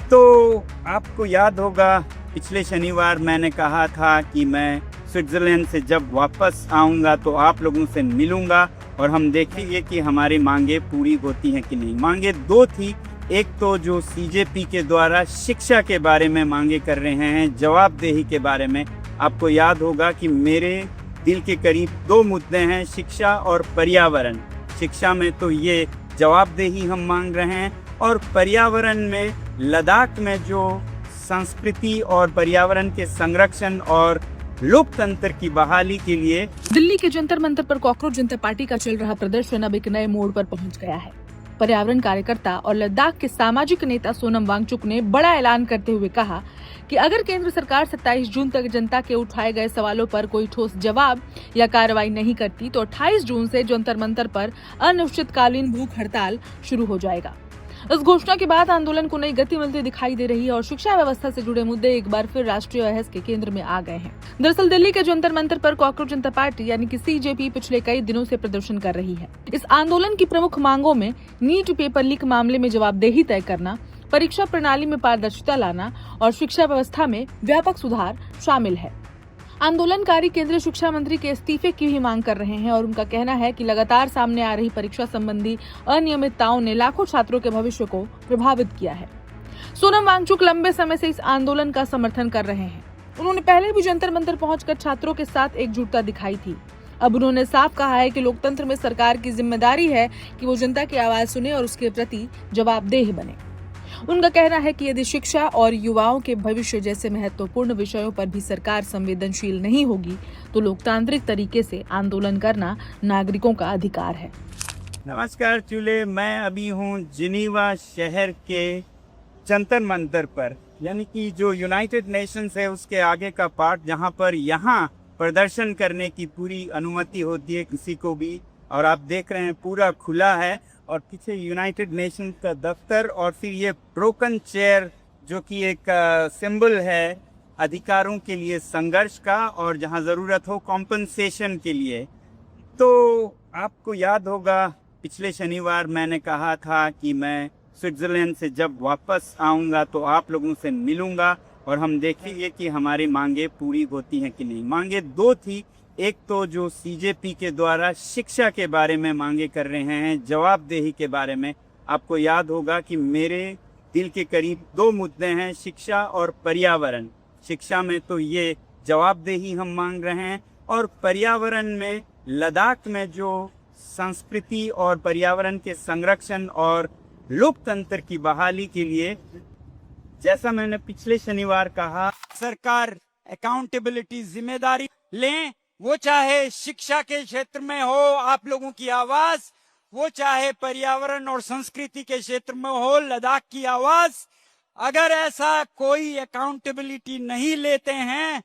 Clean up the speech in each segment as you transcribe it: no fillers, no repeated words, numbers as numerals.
तो आपको याद होगा पिछले शनिवार मैंने कहा था कि मैं स्विट्ज़रलैंड से जब वापस आऊँगा तो आप लोगों से मिलूँगा और हम देखेंगे कि हमारी मांगें पूरी होती हैं कि नहीं। मांगें दो थी, एक तो जो सीजेपी के द्वारा शिक्षा के बारे में मांगे कर रहे हैं, जवाबदेही के बारे में। आपको याद होगा कि मेरे दिल के करीब दो मुद्दे हैं, शिक्षा और पर्यावरण। शिक्षा में तो ये जवाबदेही हम मांग रहे हैं और पर्यावरण में लद्दाख में जो संस्कृति और पर्यावरण के संरक्षण और लोकतंत्र की बहाली के लिए दिल्ली के जंतर मंतर पर कॉकरोच जनता पार्टी का चल रहा प्रदर्शन अब एक नए मोड़ पर पहुंच गया है। पर्यावरण कार्यकर्ता और लद्दाख के सामाजिक नेता सोनम वांगचुक ने बड़ा ऐलान करते हुए कहा कि अगर केंद्र सरकार 27 जून तक जनता के उठाए गए सवालों पर कोई ठोस जवाब या कार्रवाई नहीं करती तो 28 जून से जंतर मंतर पर अनिश्चितकालीन भूख हड़ताल शुरू हो जाएगा। इस घोषणा के बाद आंदोलन को नई गति मिलती दिखाई दे रही है और शिक्षा व्यवस्था से जुड़े मुद्दे एक बार फिर राष्ट्रीय बहस के केंद्र में आ गए हैं। दरअसल दिल्ली के जंतर मंतर पर कॉकरोच जनता पार्टी यानी कि सीजेपी पिछले कई दिनों से प्रदर्शन कर रही है। इस आंदोलन की प्रमुख मांगों में नीट पेपर लीक मामले में जवाबदेही तय करना, परीक्षा प्रणाली में पारदर्शिता लाना और शिक्षा व्यवस्था में व्यापक सुधार शामिल है। आंदोलनकारी केंद्रीय शिक्षा मंत्री के इस्तीफे की भी मांग कर रहे हैं और उनका कहना है कि लगातार सामने आ रही परीक्षा संबंधी अनियमितताओं ने लाखों छात्रों के भविष्य को प्रभावित किया है। सोनम वांगचुक लंबे समय से इस आंदोलन का समर्थन कर रहे हैं। उन्होंने पहले भी जंतर मंतर पहुंचकर छात्रों के साथ एकजुटता दिखाई थी। अब उन्होंने साफ कहा है कि लोकतंत्र में सरकार की जिम्मेदारी है कि वो जनता की आवाज सुने और उसके प्रति जवाबदेह बने। उनका कहना है कि यदि शिक्षा और युवाओं के भविष्य जैसे महत्वपूर्ण विषयों पर भी सरकार संवेदनशील नहीं होगी तो लोकतांत्रिक तरीके से आंदोलन करना नागरिकों का अधिकार है। नमस्कार चूल्हे, मैं अभी हूँ जिनीवा शहर के जंतर मंतर पर, यानी कि जो यूनाइटेड नेशंस है उसके आगे का पार्ट, जहाँ पर यहाँ प्रदर्शन करने की पूरी अनुमति होती है किसी को भी। और आप देख रहे हैं पूरा खुला है और पीछे यूनाइटेड नेशंस का दफ्तर और फिर ये ब्रोकन चेयर जो कि एक सिंबल है अधिकारों के लिए संघर्ष का और जहां ज़रूरत हो कॉम्पनसेशन के लिए। तो आपको याद होगा पिछले शनिवार मैंने कहा था कि मैं स्विट्ज़रलैंड से जब वापस आऊँगा तो आप लोगों से मिलूँगा और हम देखेंगे कि हमारी मांगें पूरी होती हैं कि नहीं। मांगें दो थी, एक तो जो सीजेपी के द्वारा शिक्षा के बारे में मांगे कर रहे हैं, जवाबदेही के बारे में। आपको याद होगा कि मेरे दिल के करीब दो मुद्दे हैं, शिक्षा और पर्यावरण। शिक्षा में तो ये जवाबदेही हम मांग रहे हैं और पर्यावरण में लद्दाख में जो संस्कृति और पर्यावरण के संरक्षण और लोकतंत्र की बहाली के लिए, जैसा मैंने पिछले शनिवार कहा, सरकार अकाउंटेबिलिटी जिम्मेदारी लें। वो चाहे शिक्षा के क्षेत्र में हो आप लोगों की आवाज, वो चाहे पर्यावरण और संस्कृति के क्षेत्र में हो लद्दाख की आवाज। अगर ऐसा कोई अकाउंटेबिलिटी नहीं लेते हैं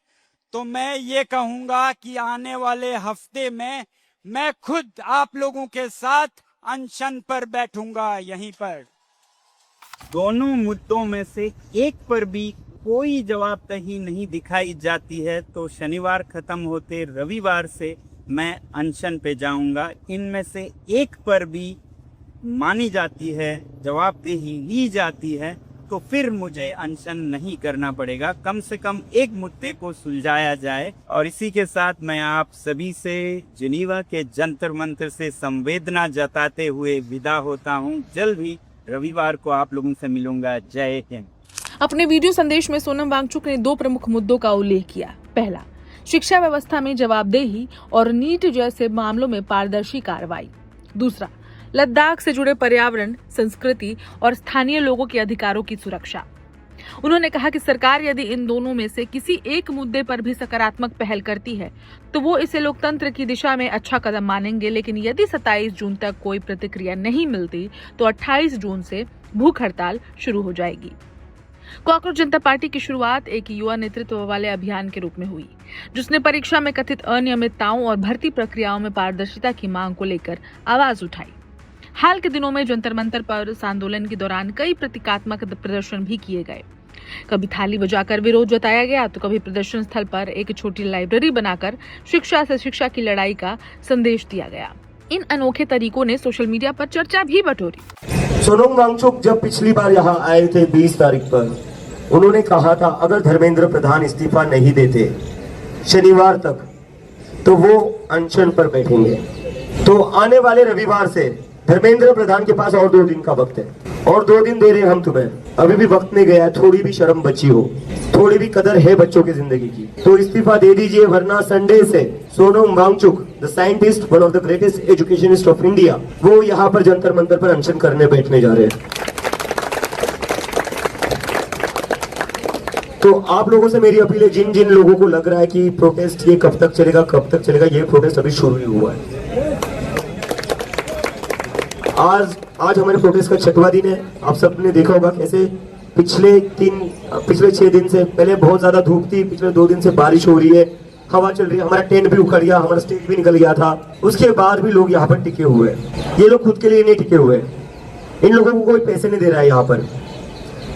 तो मैं ये कहूंगा कि आने वाले हफ्ते में मैं खुद आप लोगों के साथ अनशन पर बैठूंगा यहीं पर। दोनों मुद्दों में से एक पर भी कोई जवाबदेही नहीं दिखाई जाती है तो शनिवार खत्म होते रविवार से मैं अनशन पे जाऊंगा। इनमें से एक पर भी मानी जाती है, जवाबदेही ली जाती है तो फिर मुझे अनशन नहीं करना पड़ेगा। कम से कम एक मुद्दे को सुलझाया जाए। और इसी के साथ मैं आप सभी से जिनीवा के जंतर मंतर से संवेदना जताते हुए विदा होता हूँ। जल्द ही रविवार को आप लोगों से मिलूंगा। जय हिंद। अपने वीडियो संदेश में सोनम वांगचुक ने दो प्रमुख मुद्दों का उल्लेख किया। पहला, शिक्षा व्यवस्था में जवाबदेही और नीट जैसे मामलों में पारदर्शी कार्रवाई। दूसरा, लद्दाख से जुड़े पर्यावरण, संस्कृति और स्थानीय लोगों के अधिकारों की सुरक्षा। उन्होंने कहा कि सरकार यदि इन दोनों में से किसी एक मुद्दे पर भी सकारात्मक पहल करती है तो वो इसे लोकतंत्र की दिशा में अच्छा कदम मानेंगे, लेकिन यदि 27 जून तक कोई प्रतिक्रिया नहीं मिलती तो 28 जून से भूख हड़ताल शुरू हो जाएगी। कॉकरोच जनता पार्टी की शुरुआत एक युवा नेतृत्व वाले अभियान के रूप में हुई, जिसने परीक्षा में कथित अनियमितताओं और भर्ती प्रक्रियाओं में पारदर्शिता की मांग को लेकर आवाज उठाई। हाल के दिनों में जंतर मंतर पर इस आंदोलन के दौरान कई प्रतीकात्मक प्रदर्शन भी किए गए। कभी थाली बजाकर विरोध जताया गया तो कभी प्रदर्शन स्थल पर एक छोटी लाइब्रेरी बनाकर शिक्षा से शिक्षा की लड़ाई का संदेश दिया गया। इन अनोखे तरीकों ने सोशल मीडिया पर चर्चा भी बटोरी। सोनम वांगचुक जब पिछली बार यहाँ आए थे 20 तारीख पर, उन्होंने कहा था अगर धर्मेंद्र प्रधान इस्तीफा नहीं देते शनिवार तक तो वो अनशन पर बैठेंगे। तो आने वाले रविवार से धर्मेंद्र प्रधान के पास और 2 दिन का वक्त है, और 2 दिन दे रहे हैं हम तुम्हें। अभी भी वक्त नहीं गया, थोड़ी भी शर्म बची हो, थोड़ी भी कदर है बच्चों की जिंदगी की, तो इस्तीफा दे दीजिए, वरना संडे से Sonam Wangchuk the scientist, one of the greatest educationist of India, वो यहाँ पर जंतर मंतर पर अनशन करने बैठने जा रहे हैं। तो आप लोगों से मेरी अपील है, जिन जिन लोगों को लग रहा है कि प्रोटेस्ट ये कब तक चलेगा, ये प्रोटेस्ट अभी शुरू ही हुआ है। आज हमारे प्रोटेस्ट का 6वां दिन है। आप सबने देखा होगा कैसे पिछले 6 दिन से, पहले बहुत ज्यादा धूप थी, पिछले 2 दिन से बारिश हो रही है, हवा चल रही है, हमारा टेंट भी उखड़ गया, हमारा स्टेज भी निकल गया था। उसके बाद भी लोग यहाँ पर टिके हुए हैं। ये लोग खुद के लिए नहीं टिके हुए, इन लोगों को कोई पैसे नहीं दे रहा है।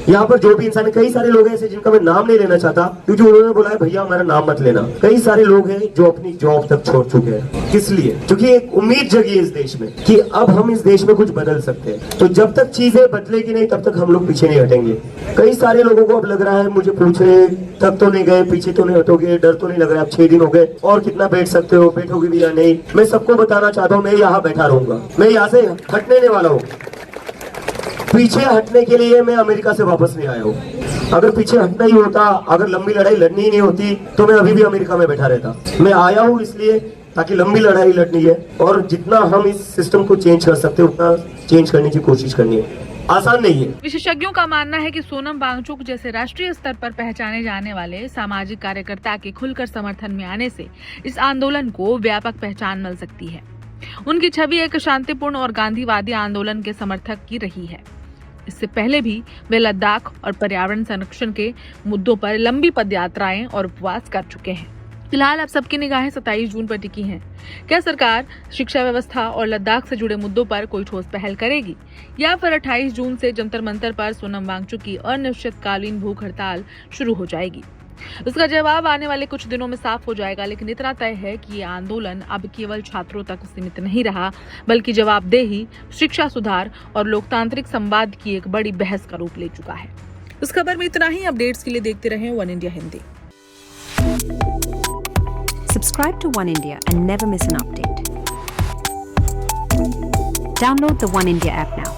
यहाँ पर जो भी इंसान है, कई सारे लोग हैं ऐसे जिनका मैं नाम नहीं लेना चाहता, क्योंकि उन्होंने बोला है भैया हमारा नाम मत लेना। कई सारे लोग हैं जो अपनी जॉब तक छोड़ चुके हैं। किस लिए? क्योंकि एक उम्मीद जगी है इस देश में कि अब हम इस देश में कुछ बदल सकते हैं। तो जब तक चीजें बदलेगी नहीं, तब तक हम लोग पीछे नहीं हटेंगे। कई सारे लोगों को अब लग रहा है, मुझे पूछ रहे तक तो नहीं गए, पीछे तो नहीं हटोगे, डर तो नहीं लग रहा है, अब 6 दिन हो गए और कितना बैठ सकते हो, बैठोगे भी या नहीं। मैं सबको बताना चाहता हूँ, मैं यहाँ बैठा रहूंगा, मैं यहाँ से हटने नहीं वाला हूँ। पीछे हटने के लिए मैं अमेरिका से वापस नहीं आया हूँ। अगर पीछे हटना ही होता, अगर लंबी लड़ाई लड़नी ही नहीं होती, तो मैं अभी भी अमेरिका में बैठा रहता। मैं आया हूँ इसलिए ताकि लंबी लड़ाई लड़नी है, और जितना हम इस सिस्टम को चेंज कर सकते हैं उतना चेंज करने की कोशिश करनी है। आसान नहीं है। विशेषज्ञों का मानना है कि सोनम वांगचुक जैसे राष्ट्रीय स्तर पर पहचाने जाने वाले सामाजिक कार्यकर्ता के खुलकर समर्थन में आने से इस आंदोलन को व्यापक पहचान मिल सकती है। उनकी छवि एक शांतिपूर्ण और गांधीवादी आंदोलन के समर्थक की रही है। इससे पहले भी वे लद्दाख और पर्यावरण संरक्षण के मुद्दों पर लंबी पदयात्राएं और उपवास कर चुके हैं। फिलहाल अब सबकी निगाहें 27 जून पर टिकी हैं। क्या सरकार शिक्षा व्यवस्था और लद्दाख से जुड़े मुद्दों पर कोई ठोस पहल करेगी, या फिर 28 जून से जंतर मंतर पर सोनम वांगचुक की अनिश्चितकालीन भूख हड़ताल शुरू हो जाएगी? उसका जवाब आने वाले कुछ दिनों में साफ हो जाएगा। लेकिन इतना तय है कि ये आंदोलन अब केवल छात्रों तक सीमित नहीं रहा, बल्कि जवाबदेही, शिक्षा सुधार और लोकतांत्रिक संवाद की एक बड़ी बहस का रूप ले चुका है। इस खबर में इतना ही। अपडेट्स के लिए देखते रहें one India Hindi. Subscribe to One India and never miss an update. Download the One India app now.